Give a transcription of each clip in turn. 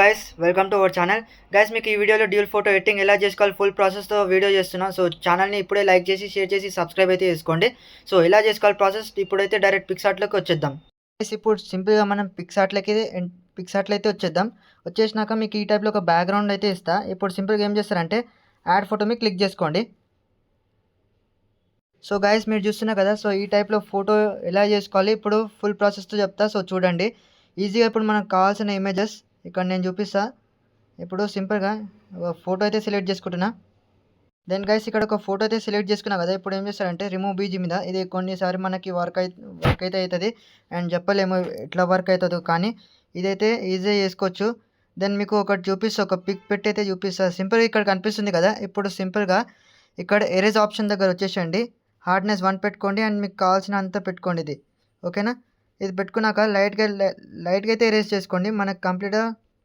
Guys, welcome to our channel. Guys, మీకు ఈ వీడియోలో డ్యూల్ ఫోటో ఎడిటింగ్ ఎలా చేసుకోవాలి ఫుల్ ప్రాసెస్తో వీడియో చేస్తున్నా. సో ఛానల్ని ఇప్పుడే లైక్ చేసి షేర్ చేసి సబ్స్క్రైబ్ అయితే చేసుకోండి. సో ఎలా చేసుకోవాలి ప్రాసెస్ ఇప్పుడైతే డైరెక్ట్ పిక్సార్ట్లోకి వచ్చేద్దాం. గైస్, ఇప్పుడు సింపుల్గా మనం పిక్సార్ట్లోకి అయితే వచ్చేద్దాం. వచ్చేసినాక మీకు ఈ టైప్లో ఒక బ్యాక్గ్రౌండ్ అయితే ఇస్తా. ఇప్పుడు సింపుల్గా ఏం చేస్తారంటే యాడ్ ఫోటో మీద క్లిక్ చేసుకోండి. సో గైస్, మీరు చూస్తున్నారు కదా, సో ఈ టైప్లో ఫోటో ఎలా చేసుకోవాలి ఇప్పుడు ఫుల్ ప్రాసెస్తో చెప్తా. సో చూడండి ఈజీగా. ఇప్పుడు మనకు కావాల్సిన ఇమేజెస్ ఇక్కడ నేను చూపిస్తా. ఇప్పుడు సింపుల్గా ఫోటో అయితే సెలెక్ట్ చేసుకుంటున్నా. దెన్ గైస్, ఇక్కడ ఒక ఫోటో అయితే సెలెక్ట్ చేసుకున్నా కదా. ఇప్పుడు ఏం చేస్తారంటే రిమూవ్ బీజీ మీద, ఇది కొన్నిసారి మనకి వర్క్ అయితే అవుతుంది అండ్ చెప్పలేము ఎట్లా వర్క్ అవుతుందో, కానీ ఇదైతే ఈజీగా చేసుకోవచ్చు. దెన్ మీకు ఒకటి చూపిస్తా, ఒక పిక్ పెట్టి అయితే చూపిస్తా. సింపుల్గా ఇక్కడ కనిపిస్తుంది కదా. ఇప్పుడు సింపుల్గా ఇక్కడ ఎరేజ్ ఆప్షన్ దగ్గర వచ్చేసండి. హార్డ్నెస్ 1 పెట్టుకోండి అండ్ మీకు కావాల్సిన అంత పెట్టుకోండి. ఇది ఓకేనా. ఇది పెట్టుకున్నాక లైట్గా అయితే ఎరేజ్ చేసుకోండి. మనకు కంప్లీట్గా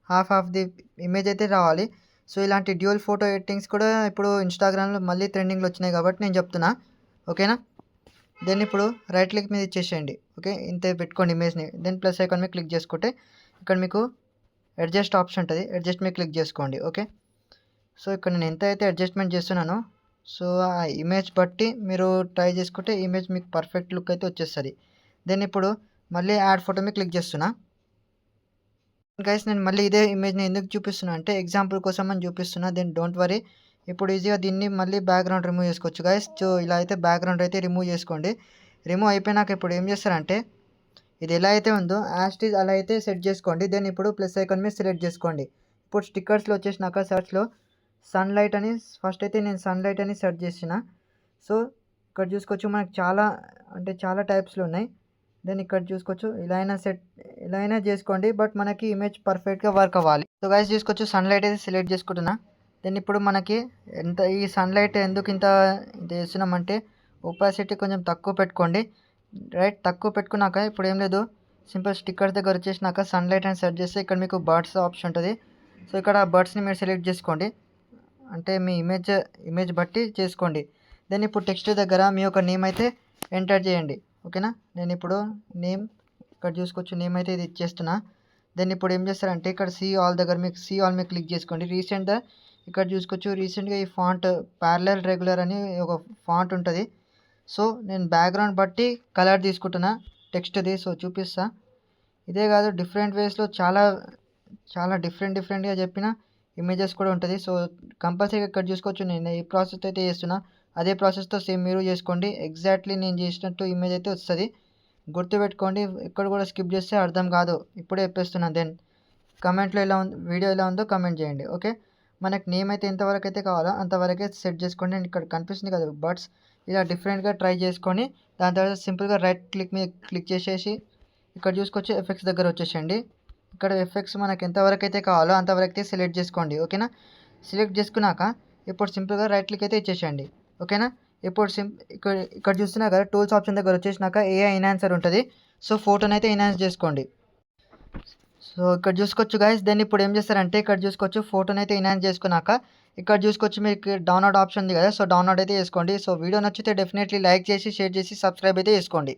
హాఫ్ ది ఇమేజ్ అయితే రావాలి. సో ఇలాంటి డ్యూయల్ ఫోటో ఎడిటింగ్స్ కూడా ఇప్పుడు ఇన్స్టాగ్రామ్లో మళ్ళీ ట్రెండింగ్లో వచ్చినాయి కాబట్టి నేను చెప్తున్నా. ఓకేనా. దెన్ ఇప్పుడు రైట్ క్లిక్ మీద ఇచ్చేసేయండి. ఓకే, ఇంతే పెట్టుకోండి ఇమేజ్ని. దెన్ ప్లస్ ఐకాన్ మీద క్లిక్ చేసుకుంటే ఇక్కడ మీకు అడ్జస్ట్ ఆప్షన్ ఉంటుంది. అడ్జస్ట్ మీద క్లిక్ చేసుకోండి. ఓకే, సో ఇక్కడ నేను ఎంత అయితే అడ్జస్ట్మెంట్ చేస్తున్నానో, సో ఆ ఇమేజ్ బట్టి మీరు ట్రై చేసుకుంటే ఇమేజ్ మీకు పర్ఫెక్ట్ లుక్ అయితే వచ్చేస్తుంది. దెన్ ఇప్పుడు మళ్ళీ యాడ్ ఫోటో మీద క్లిక్ చేస్తున్నా. గైస్, నేను మళ్ళీ ఇదే ఇమేజ్ని ఎందుకు చూపిస్తున్నా అంటే ఎగ్జాంపుల్ కోసం అని చూపిస్తున్నా. దెన్ డోంట్ వరీ, ఇప్పుడు ఈజీగా దీన్ని మళ్ళీ బ్యాక్గ్రౌండ్ రిమూవ్ చేసుకోవచ్చు గైస్. సో ఇలా అయితే బ్యాక్గ్రౌండ్ అయితే రిమూవ్ చేసుకోండి. రిమూవ్ అయిపోయినాక ఇప్పుడు ఏం చేస్తారంటే ఇది ఎలా అయితే ఉందో యాస్టీజ్ అలా అయితే సెట్ చేసుకోండి. దెన్ ఇప్పుడు ప్లస్ ఐకాన్ మీద సెలెక్ట్ చేసుకోండి. ఇప్పుడు స్టిక్కర్స్లో వచ్చేసినాక సర్చ్లో సన్లైట్ అని ఫస్ట్ అయితే నేను సన్లైట్ అని సెర్చ్ చేసిన. సో ఇక్కడ చూసుకోవచ్చు మనకు చాలా టైప్స్లో ఉన్నాయి. దెన్ ఇక్కడ చూసుకోవచ్చు ఇలా అయినా చేసుకోండి, బట్ మనకి ఇమేజ్ పర్ఫెక్ట్గా వర్క్ అవ్వాలి. సో గైస్ చూసుకోవచ్చు సన్లైట్ అయితే సెలెక్ట్ చేసుకుంటున్నా. దెన్ ఇప్పుడు మనకి ఈ సన్లైట్ ఎందుకు ఇంత చేస్తున్నామంటే ఒపాసిటీ కొంచెం తక్కువ పెట్టుకోండి. రైట్, తక్కువ పెట్టుకున్నాక ఇప్పుడు ఏం లేదు, సింపుల్ స్టిక్కర్స్ దగ్గర వచ్చేసినాక సన్లైట్ అని సెర్చ్ చేస్తే ఇక్కడ మీకు బర్డ్స్ ఆప్షన్ ఉంటుంది. సో ఇక్కడ బర్డ్స్ని మీరు సెలెక్ట్ చేసుకోండి, అంటే మీ ఇమేజ్ బట్టి చేసుకోండి. దెన్ ఇప్పుడు టెక్స్ట్ దగ్గర మీ యొక్క నేమ్ అయితే ఎంటర్ చేయండి. ఓకేనా. నేను ఇప్పుడు నేమ్ ఇక్కడ చూసుకోవచ్చు, నేమ్ అయితే ఇది ఇచ్చేస్తున్నా. దెన్ ఇప్పుడు ఏం చేస్తారంటే ఇక్కడ సీ ఆల్ మీద క్లిక్ చేసుకోండి. ఇక్కడ చూసుకోవచ్చు రీసెంట్గా ఈ ఫాంట్ ప్యారలల్ రెగ్యులర్ అని ఒక ఫాంట్ ఉంటుంది. సో నేను బ్యాక్గ్రౌండ్ బట్టి కలర్ తీసుకుంటున్నా టెక్స్ట్ది. సో చూపిస్తా. ఇదే కాదు, డిఫరెంట్ వేస్లో చాలా డిఫరెంట్గా చెప్పిన ఇమేజెస్ కూడా ఉంటుంది. సో కంపల్సరీగా ఇక్కడ చూసుకోవచ్చు నేను ఈ ప్రాసెస్ అయితే చేస్తున్నా. అదే ప్రాసెస్తో సేమ్ మీరు చేసుకోండి. ఎగ్జాక్ట్లీ నేను చేసినట్టు ఇమేజ్ అయితే వస్తుంది. గుర్తుపెట్టుకోండి, ఇక్కడ కూడా స్కిప్ చేస్తే అర్థం కాదు. ఇప్పుడే చెప్పేస్తున్నా. దెన్ కమెంట్లో వీడియో ఎలా ఉందో కమెంట్ చేయండి. ఓకే, మనకు నేమ్ అయితే ఎంతవరకు అయితే కావాలో అంతవరకే సెట్ చేసుకోండి. అండ్ ఇక్కడ కనిపిస్తుంది కదా బర్డ్స్, ఇలా డిఫరెంట్గా ట్రై చేసుకొని దాని తర్వాత సింపుల్గా రైట్ క్లిక్ మీద క్లిక్ చేసేసి ఇక్కడ చూసుకోవచ్చు ఎఫెక్ట్స్ దగ్గర వచ్చేసండి. ఇక్కడ ఎఫెక్ట్స్ మనకు ఎంతవరకు అయితే కావాలో అంతవరకు అయితే సెలెక్ట్ చేసుకోండి. ఓకేనా. సెలెక్ట్ చేసుకున్నాక ఇప్పుడు సింపుల్గా రైట్ క్లిక్ అయితే ఇచ్చేసేయండి. ఓకేనా. ఇప్పుడు ఇక్కడ చూస్తున్నా కదా టూల్స్ ఆప్షన్ దగ్గర వచ్చేసినాక ఏఐ ఎన్హాన్సర్ ఉంటుంది. సో ఫోటోని అయితే ఎన్హాన్స్ చేసుకోండి. సో ఇక్కడ చూసుకోవచ్చు గైస్. దెన్ ఇప్పుడు ఏం చేస్తారంటే ఇక్కడ చూసుకోవచ్చు ఫోటోని అయితే ఎన్హాన్స్ చేసుకున్నాక ఇక్కడ చూసుకోవచ్చు మీకు డౌన్లోడ్ ఆప్షన్ ఉంది కదా. సో డౌన్లోడ్ అయితే చేసుకోండి. సో వీడియో నచ్చితే డెఫినెట్లీ లైక్ చేసి షేర్ చేసి సబ్స్క్రైబ్ అయితే చేసుకోండి.